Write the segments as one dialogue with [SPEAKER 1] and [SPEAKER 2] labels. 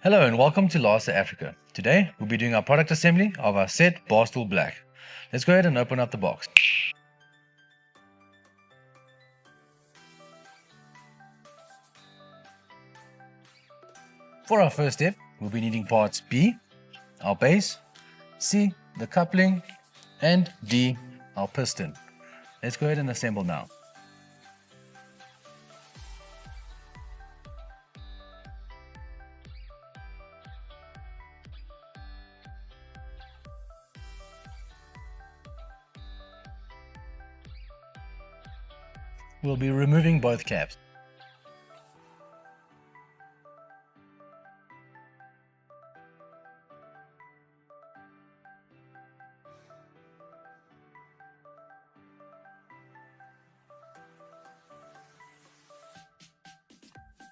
[SPEAKER 1] Hello and welcome to Lasa.Africa. Today we'll be doing our product assembly of our SET-BARSTL-BLA. Let's go ahead and open up the box. For our first step, we'll be needing parts B, our base, C, the coupling, and D, our piston. Let's go ahead and assemble now. We'll be removing both caps.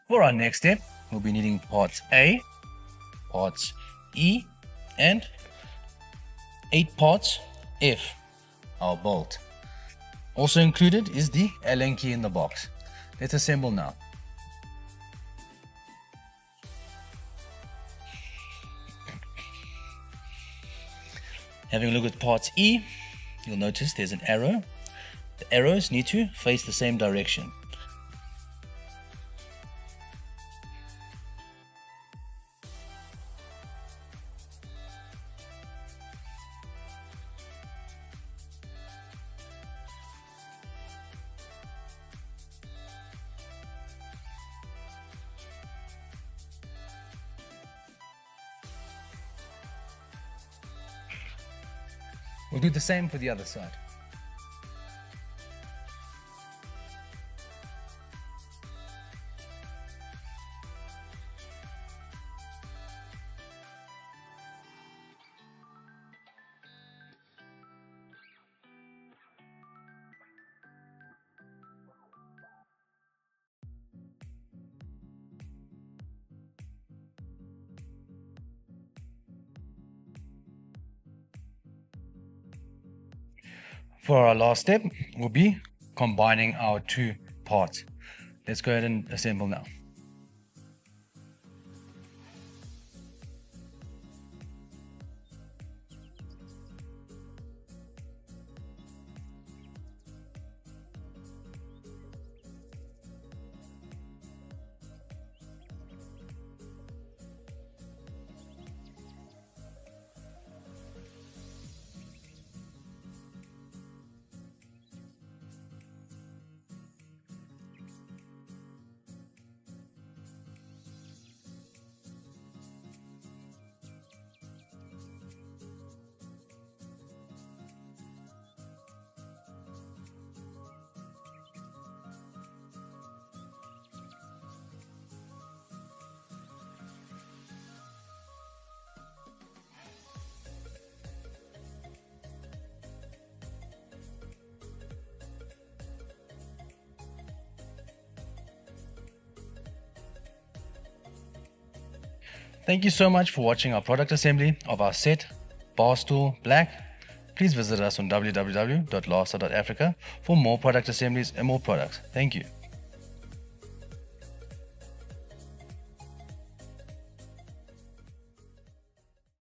[SPEAKER 1] For our next step, we'll be needing parts A, parts E, and 8 parts F, our bolt. Also included is the Allen key in the box. Let's assemble now. Having a look at parts E, you'll notice there's an arrow. The arrows need to face the same direction. We'll do the same for the other side. For our last step, we'll be combining our two parts. Let's go ahead and assemble now. Thank you so much for watching our product assembly of our SET-BARSTL-BLA. Please visit us on www.lasa.africa for more product assemblies and more products. Thank you.